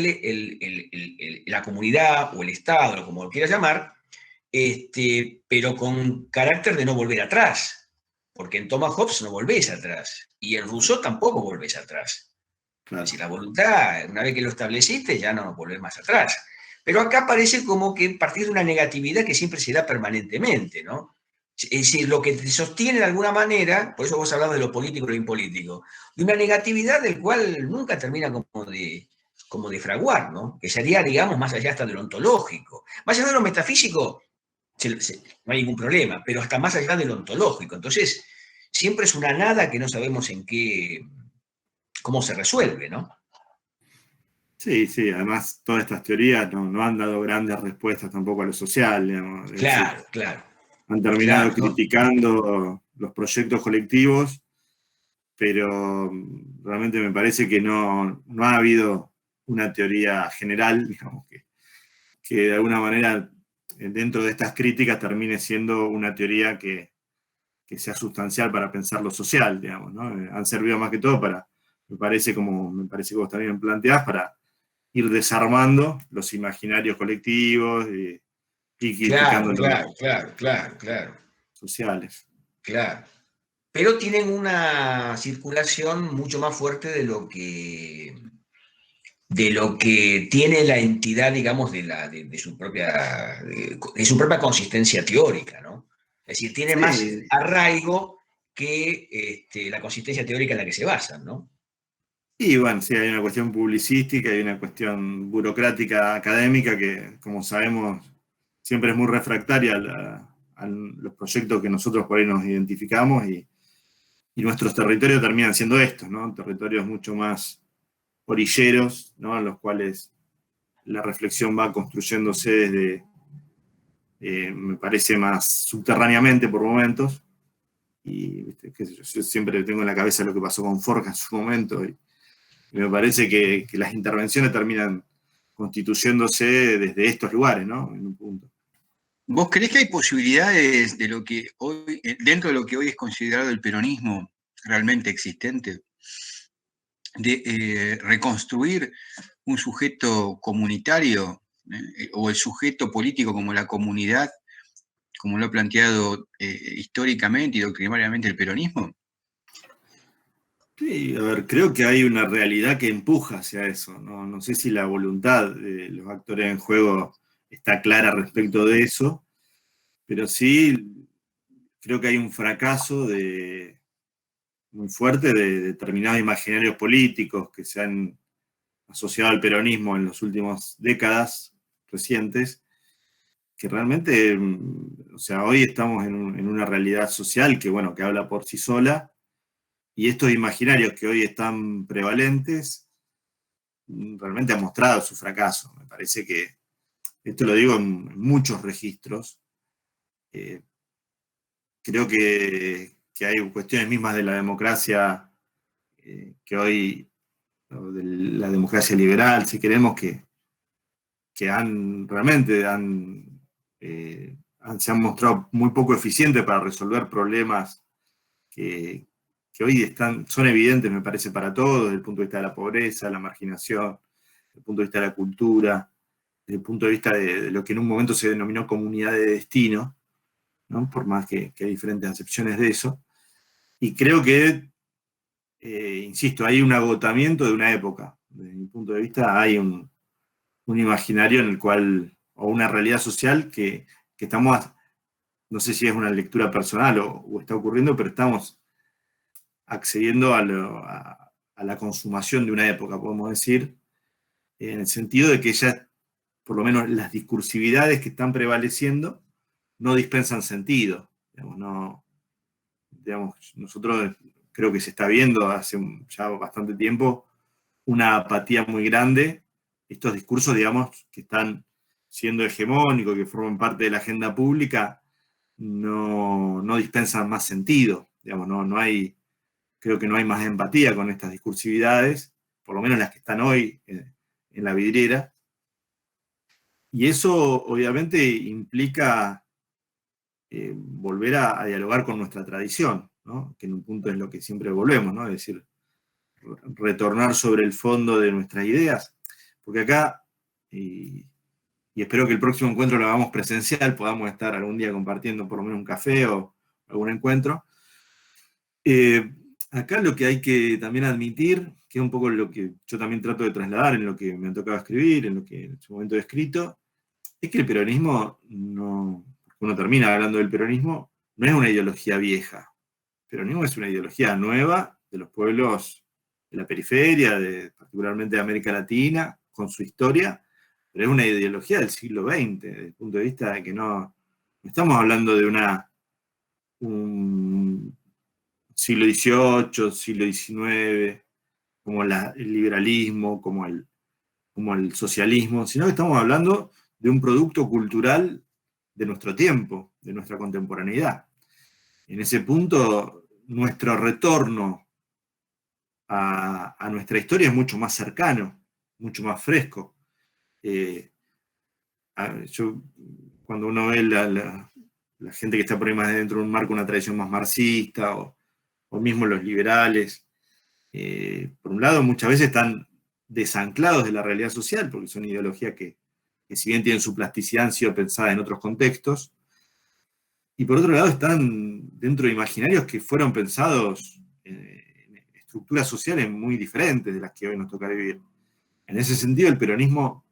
[SPEAKER 1] la comunidad o el Estado, o como lo quieras llamar, pero con carácter de no volver atrás, porque en Thomas Hobbes no volvés atrás, y en Rousseau tampoco volvés atrás.
[SPEAKER 2] Claro.
[SPEAKER 1] Es decir, la voluntad, una vez que lo estableciste, ya no volvés más atrás. Pero acá parece como que partís de una negatividad que siempre se da permanentemente, ¿no? Es decir, lo que te sostiene de alguna manera, por eso vos hablabas de lo político y lo impolítico, de una negatividad del cual nunca termina como de fraguar, ¿no? Que sería, digamos, más allá hasta de lo ontológico. Más allá de lo metafísico, no hay ningún problema, pero hasta más allá de lo ontológico. Entonces, siempre es una nada que no sabemos cómo se resuelve, ¿no?
[SPEAKER 2] Sí, además todas estas teorías no han dado grandes respuestas tampoco a lo social, digamos. Es decir,
[SPEAKER 1] Claro, claro.
[SPEAKER 2] han terminado
[SPEAKER 1] Claro, ¿no?
[SPEAKER 2] criticando los proyectos colectivos, pero realmente me parece que no ha habido una teoría general, digamos, que de alguna manera dentro de estas críticas termine siendo una teoría que sea sustancial para pensar lo social, digamos, ¿no? Han servido más que todo me parece que vos también planteás, para ir desarmando los imaginarios colectivos y criticando los
[SPEAKER 1] Claro.
[SPEAKER 2] sociales.
[SPEAKER 1] Claro. Pero tienen una circulación mucho más fuerte de lo que tiene la entidad, digamos, de su propia consistencia teórica, ¿no? Es decir, tiene más
[SPEAKER 2] Sí,
[SPEAKER 1] arraigo que la consistencia teórica en la que se basan, ¿no?
[SPEAKER 2] y bueno, sí, hay una cuestión publicística, hay una cuestión burocrática académica que, como sabemos, siempre es muy refractaria a los proyectos que nosotros por ahí nos identificamos y nuestros territorios terminan siendo estos, ¿no? Territorios mucho más orilleros, ¿no? En los cuales la reflexión va construyéndose desde, me parece, más subterráneamente por momentos. Y ¿viste? Qué sé yo siempre tengo en la cabeza lo que pasó con Forja en su momento. Y me parece que las intervenciones terminan constituyéndose desde estos lugares, ¿no? En un punto.
[SPEAKER 3] ¿Vos creés que hay posibilidades de lo que hoy, dentro de lo que hoy es considerado el peronismo realmente existente, de reconstruir un sujeto comunitario o el sujeto político como la comunidad, como lo ha planteado históricamente y doctrinariamente el peronismo?
[SPEAKER 2] Sí, a ver, creo que hay una realidad que empuja hacia eso, ¿no? No sé si la voluntad de los actores en juego está clara respecto de eso, pero sí creo que hay un fracaso muy fuerte de determinados imaginarios políticos que se han asociado al peronismo en las últimas décadas recientes, que realmente, o sea, hoy estamos en una realidad social que, bueno, que habla por sí sola, y estos imaginarios que hoy están prevalentes realmente han mostrado su fracaso. Me parece que, esto lo digo en muchos registros, eh, creo que hay cuestiones mismas de la democracia que hoy, de la democracia liberal, si queremos, que realmente se han mostrado muy poco eficientes para resolver problemas que, que hoy son evidentes, me parece, para todos, desde el punto de vista de la pobreza, la marginación, desde el punto de vista de la cultura, desde el punto de vista de lo que en un momento se denominó comunidad de destino, ¿no? Por más que hay diferentes acepciones de eso. Y creo que, insisto, hay un agotamiento de una época. Desde mi punto de vista, hay un imaginario en el cual, o una realidad social que estamos, no sé si es una lectura personal o está ocurriendo, pero estamos accediendo a la consumación de una época, podemos decir, en el sentido de que ya, por lo menos las discursividades que están prevaleciendo, no dispensan sentido. Nosotros creo que se está viendo hace ya bastante tiempo una apatía muy grande. Estos discursos, digamos, que están siendo hegemónicos, que forman parte de la agenda pública, no dispensan más sentido. Digamos, creo que no hay más empatía con estas discursividades, por lo menos las que están hoy en la vidriera. Y eso obviamente implica volver a dialogar con nuestra tradición, ¿no? Que en un punto es lo que siempre volvemos, ¿no? Es decir, retornar sobre el fondo de nuestras ideas, porque acá, y espero que el próximo encuentro lo hagamos presencial, podamos estar algún día compartiendo por lo menos un café o algún encuentro. Acá lo que hay que también admitir, que es un poco lo que yo también trato de trasladar en lo que me ha tocado escribir, en lo que en su momento he escrito, es que el peronismo, uno termina hablando del peronismo, no es una ideología vieja. El peronismo es una ideología nueva de los pueblos de la periferia, particularmente de América Latina, con su historia, pero es una ideología del siglo XX, desde el punto de vista de que no estamos hablando de un siglo XVIII, siglo XIX, como el liberalismo, como el socialismo, sino que estamos hablando de un producto cultural de nuestro tiempo, de nuestra contemporaneidad. En ese punto, nuestro retorno a nuestra historia es mucho más cercano, mucho más fresco. Cuando uno ve la gente que está por ahí más dentro de un marco, una tradición más marxista, o mismo los liberales, por un lado muchas veces están desanclados de la realidad social, porque son ideologías que si bien tienen su plasticidad, han sido pensadas en otros contextos, y por otro lado están dentro de imaginarios que fueron pensados en estructuras sociales muy diferentes de las que hoy nos toca vivir. En ese sentido, el peronismo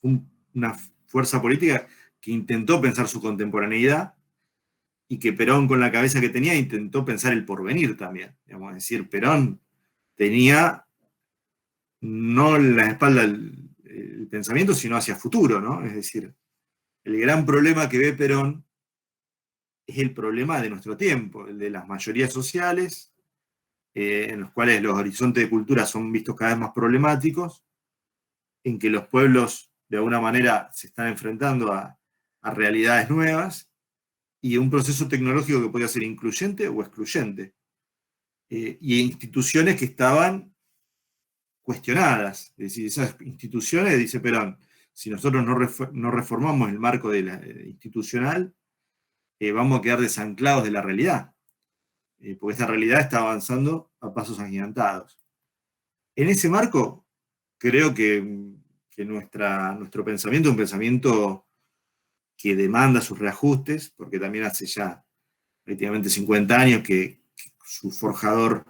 [SPEAKER 2] fue una fuerza política que intentó pensar su contemporaneidad, y que Perón, con la cabeza que tenía, intentó pensar el porvenir también. Digamos, es decir, Perón tenía no en la espalda el pensamiento, sino hacia futuro, ¿no? Es decir, el gran problema que ve Perón es el problema de nuestro tiempo, el de las mayorías sociales, en los cuales los horizontes de cultura son vistos cada vez más problemáticos, en que los pueblos de alguna manera se están enfrentando a realidades nuevas, y un proceso tecnológico que podía ser incluyente o excluyente, y instituciones que estaban cuestionadas. Es decir, esas instituciones, dice Perón, si nosotros no reformamos el marco institucional, vamos a quedar desanclados de la realidad, porque esta realidad está avanzando a pasos agigantados. En ese marco, creo que nuestro pensamiento es un pensamiento que demanda sus reajustes, porque también hace ya prácticamente 50 años que su forjador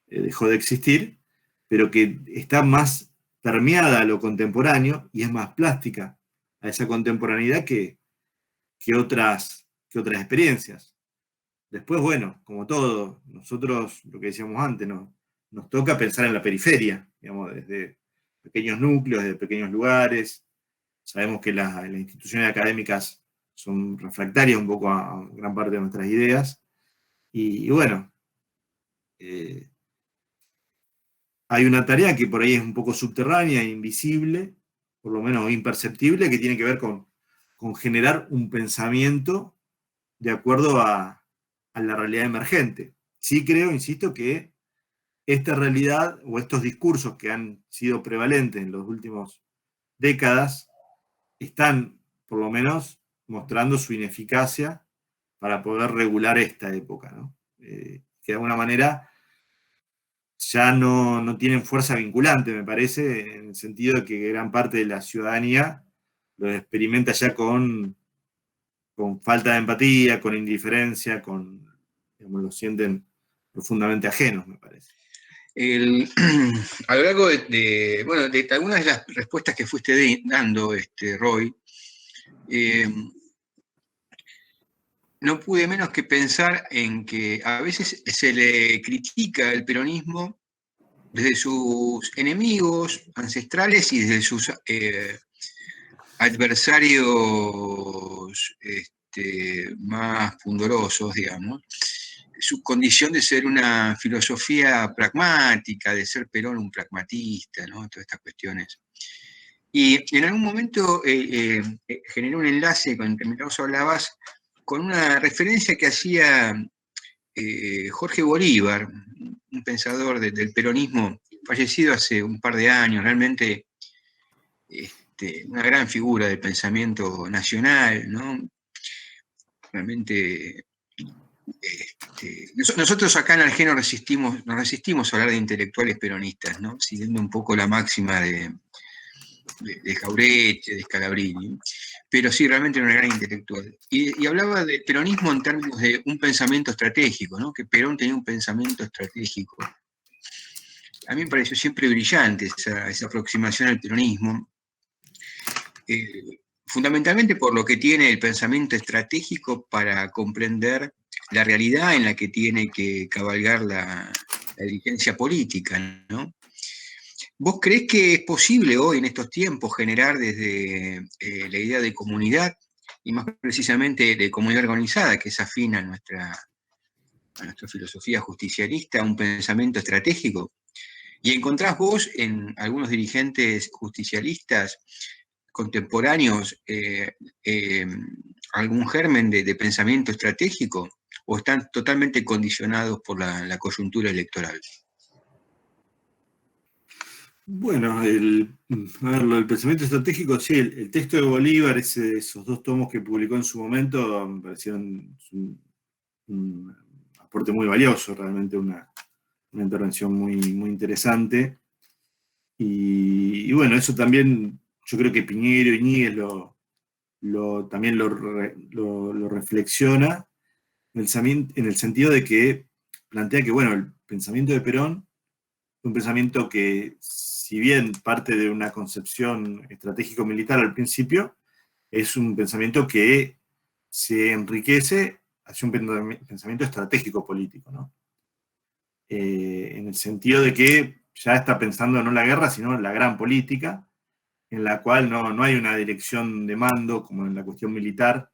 [SPEAKER 2] dejó de existir, pero que está más permeada a lo contemporáneo y es más plástica a esa contemporaneidad que otras experiencias. Después, bueno, como todo, nosotros, lo que decíamos antes, nos toca pensar en la periferia, digamos, desde pequeños núcleos, desde pequeños lugares. Sabemos que las instituciones académicas son refractarias un poco a gran parte de nuestras ideas. Y bueno, hay una tarea que por ahí es un poco subterránea, invisible, por lo menos imperceptible, que tiene que ver con generar un pensamiento de acuerdo a la realidad emergente. Sí creo, insisto, que esta realidad o estos discursos que han sido prevalentes en las últimas décadas están, por lo menos, mostrando su ineficacia para poder regular esta época, ¿no? Que de alguna manera ya no tienen fuerza vinculante, me parece, en el sentido de que gran parte de la ciudadanía lo experimenta ya con falta de empatía, con indiferencia, digamos, lo sienten profundamente ajenos, me parece.
[SPEAKER 3] A lo largo de algunas de las respuestas que fuiste dando, Roy, no pude menos que pensar en que a veces se le critica el peronismo desde sus enemigos ancestrales y desde sus adversarios más pundorosos, digamos, su condición de ser una filosofía pragmática, de ser Perón un pragmatista, ¿no? Todas estas cuestiones. Y en algún momento generé un enlace con el que vos hablabas, con una referencia que hacía Jorge Bolívar, un pensador del peronismo, fallecido hace un par de años, realmente una gran figura del pensamiento nacional, ¿no? Realmente, nosotros acá en Argel nos resistimos a hablar de intelectuales peronistas, ¿no? Siguiendo un poco la máxima de Jauretche, de Scalabrini, pero sí, realmente era una gran intelectual. Y hablaba de peronismo en términos de un pensamiento estratégico, ¿no? Que Perón tenía un pensamiento estratégico. A mí me pareció siempre brillante esa aproximación al peronismo, fundamentalmente por lo que tiene el pensamiento estratégico para comprender la realidad en la que tiene que cabalgar la dirigencia política, ¿no? ¿Vos creés que es posible hoy, en estos tiempos, generar desde la idea de comunidad, y más precisamente de comunidad organizada, que es afín a nuestra filosofía justicialista, un pensamiento estratégico? ¿Y encontrás vos en algunos dirigentes justicialistas contemporáneos algún germen de pensamiento estratégico, o están totalmente condicionados por la coyuntura electoral?
[SPEAKER 2] Bueno, lo del pensamiento estratégico, sí, el texto de Bolívar, esos 2 tomos que publicó en su momento, me parecieron un aporte muy valioso, realmente una intervención muy, muy interesante. Y bueno, eso también, yo creo que Piñero y Íñiguez también lo reflexiona, en el sentido de que plantea que, bueno, el pensamiento de Perón es un pensamiento que, si bien parte de una concepción estratégico-militar al principio, es un pensamiento que se enriquece hacia un pensamiento estratégico-político, ¿no? En el sentido de que ya está pensando no en la guerra, sino en la gran política, en la cual no hay una dirección de mando, como en la cuestión militar,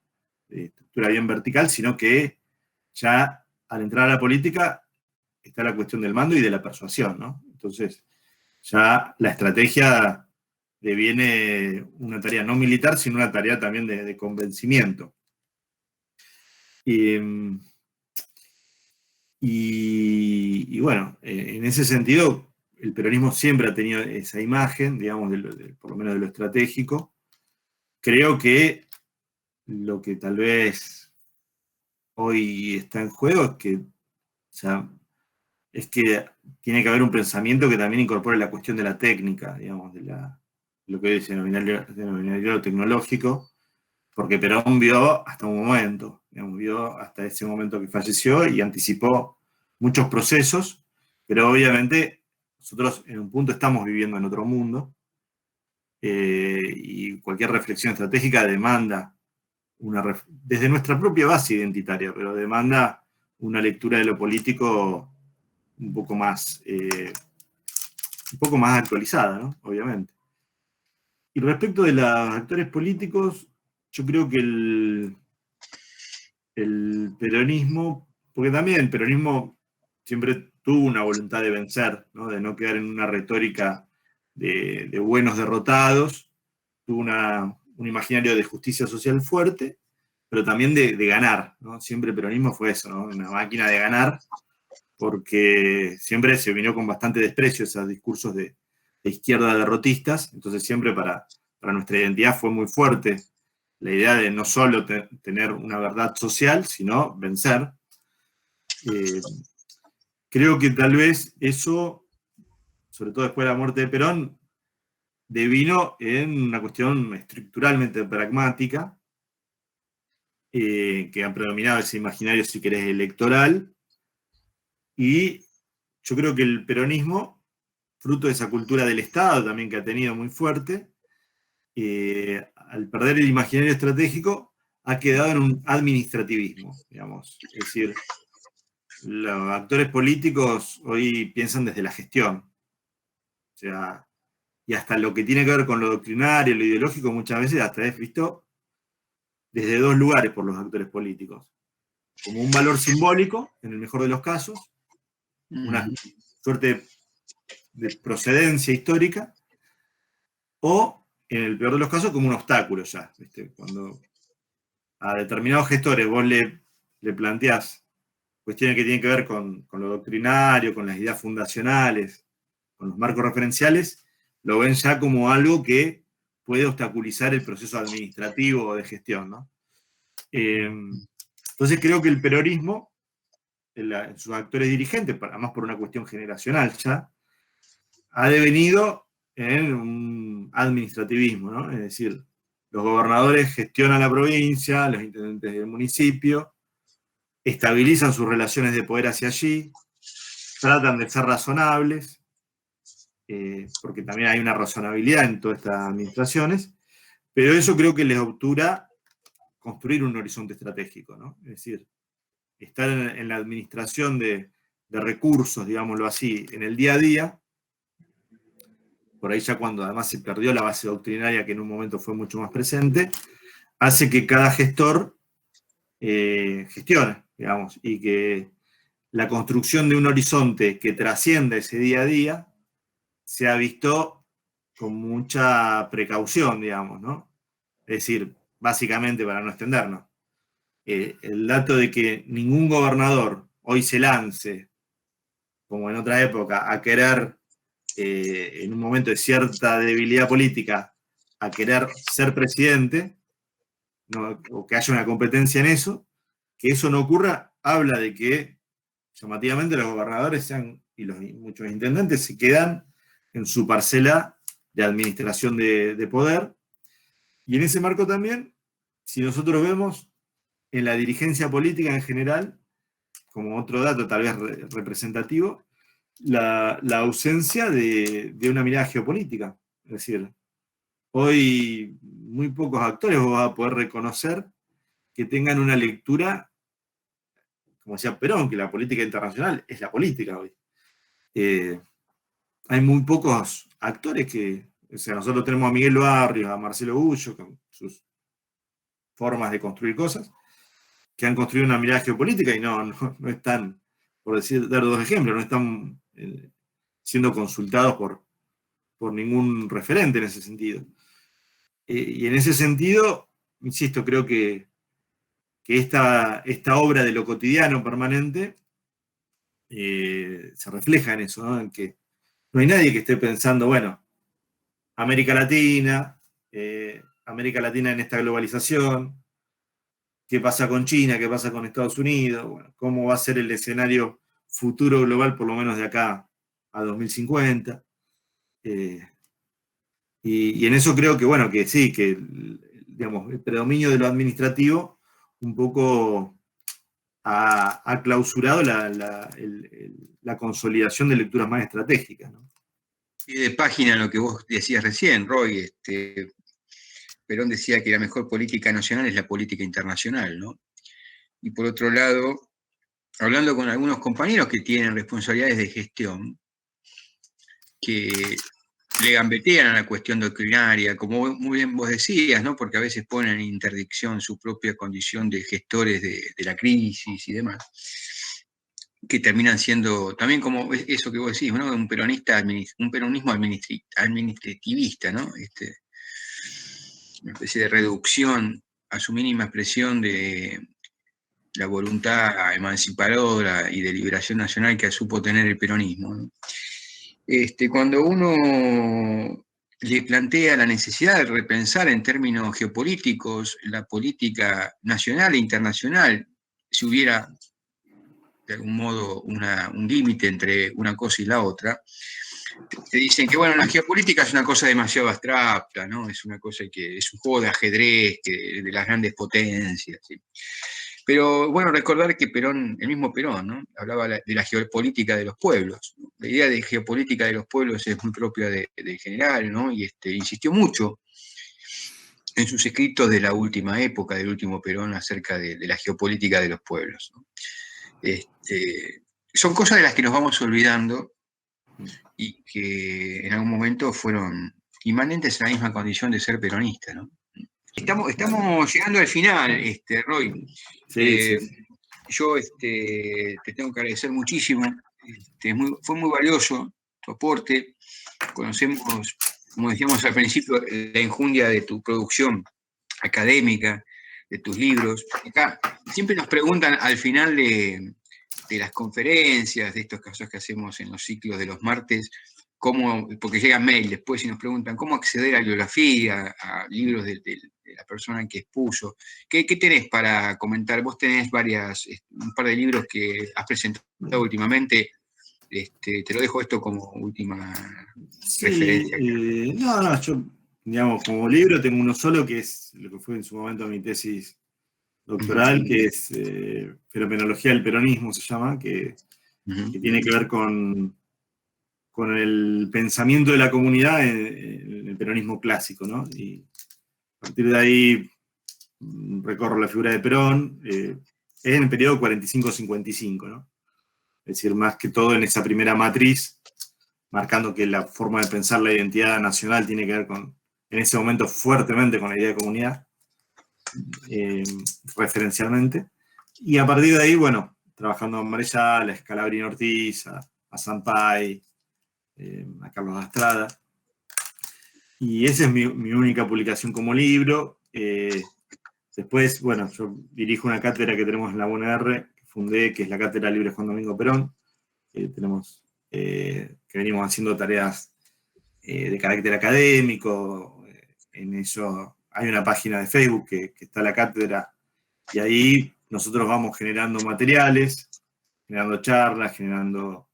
[SPEAKER 2] de estructura bien vertical, sino que ya al entrar a la política está la cuestión del mando y de la persuasión, ¿no? Entonces, ya la estrategia deviene una tarea no militar, sino una tarea también de convencimiento. Y bueno, en ese sentido, el peronismo siempre ha tenido esa imagen, digamos, por lo menos de lo estratégico, creo que lo que tal vez hoy está en juego es que tiene que haber un pensamiento que también incorpore la cuestión de la técnica, digamos, lo que hoy se denominaría lo tecnológico, porque Perón vio hasta un momento, digamos, vio hasta ese momento que falleció y anticipó muchos procesos, pero obviamente nosotros en un punto estamos viviendo en otro mundo, y cualquier reflexión estratégica demanda desde nuestra propia base identitaria, pero demanda una lectura de lo político un poco más actualizada, ¿no? Obviamente. Y respecto de los actores políticos, yo creo que el peronismo, porque también el peronismo siempre tuvo una voluntad de vencer, ¿no? De no quedar en una retórica de buenos derrotados, tuvo un imaginario de justicia social fuerte, pero también de ganar, ¿no? Siempre el peronismo fue eso, ¿no? Una máquina de ganar, porque siempre se vino con bastante desprecio esos discursos de izquierda derrotistas, entonces siempre para nuestra identidad fue muy fuerte la idea de no solo tener una verdad social, sino vencer. Creo que tal vez eso, sobre todo después de la muerte de Perón, devino en una cuestión estructuralmente pragmática, que ha predominado ese imaginario, si querés, electoral, y yo creo que el peronismo, fruto de esa cultura del Estado también que ha tenido muy fuerte, al perder el imaginario estratégico, ha quedado en un administrativismo, digamos. Es decir, los actores políticos hoy piensan desde la gestión. O sea, y hasta lo que tiene que ver con lo doctrinario, lo ideológico, muchas veces hasta es visto desde dos lugares por los actores políticos. Como un valor simbólico, en el mejor de los casos, una suerte de procedencia histórica, o, en el peor de los casos, como un obstáculo ya. ¿Viste? Cuando a determinados gestores vos le planteás cuestiones que tienen que ver con lo doctrinario, con las ideas fundacionales, con los marcos referenciales, lo ven ya como algo que puede obstaculizar el proceso administrativo o de gestión, ¿no? Entonces creo que el peronismo, en sus actores dirigentes, además por una cuestión generacional ya, ha devenido en un administrativismo, ¿no? Es decir, los gobernadores gestionan la provincia, los intendentes del municipio, estabilizan sus relaciones de poder hacia allí, tratan de ser razonables, porque también hay una razonabilidad en todas estas administraciones, pero eso creo que les obtura construir un horizonte estratégico, ¿no? Es decir, estar en la administración de recursos, digámoslo así, en el día a día, por ahí ya cuando además se perdió la base doctrinaria que en un momento fue mucho más presente, hace que cada gestor gestione, digamos, y que la construcción de un horizonte que trascienda ese día a día se ha visto con mucha precaución, digamos, ¿no? Es decir, básicamente, para no extendernos, el dato de que ningún gobernador hoy se lance, como en otra época, a querer, en un momento de cierta debilidad política, a querer ser presidente, ¿no? O que haya una competencia en eso, que eso no ocurra, habla de que llamativamente los gobernadores y muchos intendentes se quedan en su parcela de administración de poder. Y en ese marco también, si nosotros vemos en la dirigencia política en general, como otro dato tal vez representativo, la ausencia de una mirada geopolítica. Es decir, hoy muy pocos actores vos vas a poder reconocer que tengan una lectura, como decía Perón, que la política internacional es la política hoy. Hay muy pocos actores que, o sea, nosotros tenemos a Miguel Barrios, a Marcelo Gullo, con sus formas de construir cosas, que han construido una mirada geopolítica y no están, por dar dos ejemplos, no están siendo consultados por ningún referente en ese sentido. Y en ese sentido, insisto, creo que esta obra de lo cotidiano permanente se refleja en eso, ¿no? En que no hay nadie que esté pensando, bueno, América Latina, América Latina en esta globalización, qué pasa con China, qué pasa con Estados Unidos, bueno, cómo va a ser el escenario futuro global, por lo menos de acá a 2050. Y en eso creo que, bueno, que sí, que digamos, el predominio de lo administrativo un poco ha clausurado la consolidación de lecturas más estratégicas, ¿no?
[SPEAKER 3] Y de página lo que vos decías recién, Roy, Perón decía que la mejor política nacional es la política internacional, ¿no? Y por otro lado, hablando con algunos compañeros que tienen responsabilidades de gestión, que le gambetean a la cuestión doctrinaria, como muy bien vos decías, ¿no? Porque a veces ponen en interdicción su propia condición de gestores de la crisis y demás, que terminan siendo también como eso que vos decís, ¿no? Un peronismo administrativista, ¿no? Una especie de reducción a su mínima expresión de la voluntad emancipadora y de liberación nacional que supo tener el peronismo, ¿no? Cuando uno le plantea la necesidad de repensar en términos geopolíticos la política nacional e internacional, si hubiera de algún modo un límite entre una cosa y la otra, te dicen que bueno, la geopolítica es una cosa demasiado abstracta, ¿no? Es una cosa que es un juego de ajedrez de las grandes potencias, ¿sí? Pero bueno, recordar que Perón, el mismo Perón, ¿no? Hablaba de la geopolítica de los pueblos, ¿no? La idea de geopolítica de los pueblos es muy propia del general, ¿no? Y insistió mucho en sus escritos de la última época, del último Perón, acerca de la geopolítica de los pueblos, ¿no? Son cosas de las que nos vamos olvidando y que en algún momento fueron inmanentes en la misma condición de ser peronistas, ¿no? Estamos llegando al final, Roy.
[SPEAKER 2] Sí.
[SPEAKER 3] Yo te tengo que agradecer muchísimo. Fue muy valioso tu aporte. Conocemos, como decíamos al principio, la enjundia de tu producción académica, de tus libros. Acá siempre nos preguntan al final de las conferencias, de estos casos que hacemos en los ciclos de los martes, porque llegan mail después y nos preguntan cómo acceder a bibliografía, a libros de la persona que expuso. ¿Qué tenés para comentar? Vos tenés un par de libros que has presentado últimamente. Te lo dejo esto como última referencia.
[SPEAKER 2] No, yo, digamos, como libro tengo uno solo, que es lo que fue en su momento mi tesis doctoral, que es Fenomenología del Peronismo, se llama, que tiene que ver con el pensamiento de la comunidad en el peronismo clásico, ¿no? Y a partir de ahí recorro la figura de Perón, es en el periodo 45-55, ¿no? Es decir, más que todo en esa primera matriz, marcando que la forma de pensar la identidad nacional tiene que ver en ese momento fuertemente con la idea de comunidad, referencialmente. Y a partir de ahí, bueno, trabajando con Marechal, a Scalabrini Ortiz, a Sampay, a Carlos Astrada. Y esa es mi única publicación como libro. Después, bueno, yo dirijo una cátedra que tenemos en la UNR, que fundé, que es la Cátedra Libre Juan Domingo Perón. Que venimos haciendo tareas de carácter académico. En eso hay una página de Facebook que está la cátedra, y ahí nosotros vamos generando materiales, generando charlas, generando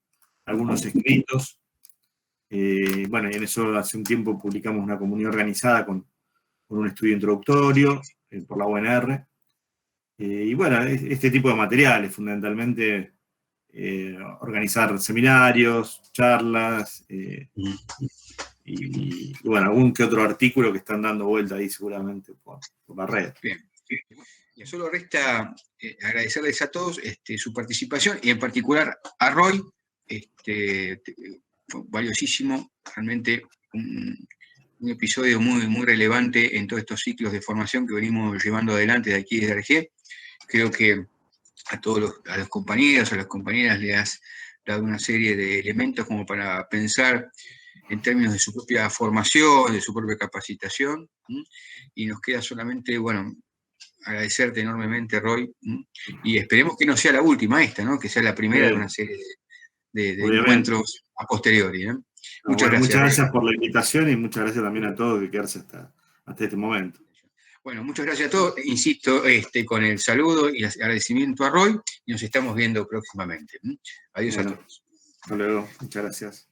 [SPEAKER 2] algunos escritos. Bueno, y en eso hace un tiempo publicamos una comunidad organizada con un estudio introductorio por la UNR. Y bueno, este tipo de materiales, fundamentalmente organizar seminarios, charlas, y bueno, algún que otro artículo que están dando vuelta ahí seguramente por la red.
[SPEAKER 3] Bien. Y solo resta agradecerles a todos su participación y en particular a Roy. Fue valiosísimo, realmente un episodio muy, muy relevante en todos estos ciclos de formación que venimos llevando adelante de aquí desde RG. Creo que a los compañeros, a las compañeras le has dado una serie de elementos como para pensar en términos de su propia formación, de su propia capacitación, y nos queda solamente, bueno, agradecerte enormemente, Roy, y esperemos que no sea la última esta, ¿no? Que sea la primera de una serie de encuentros a posteriori, ¿no?
[SPEAKER 2] Muchas gracias por la invitación y muchas gracias también a todos de quedarse hasta hasta este momento.
[SPEAKER 3] Bueno, muchas gracias a todos. Insisto, con el saludo y el agradecimiento a Roy, y nos estamos viendo próximamente. Adiós a todos.
[SPEAKER 2] Hasta luego. Muchas gracias.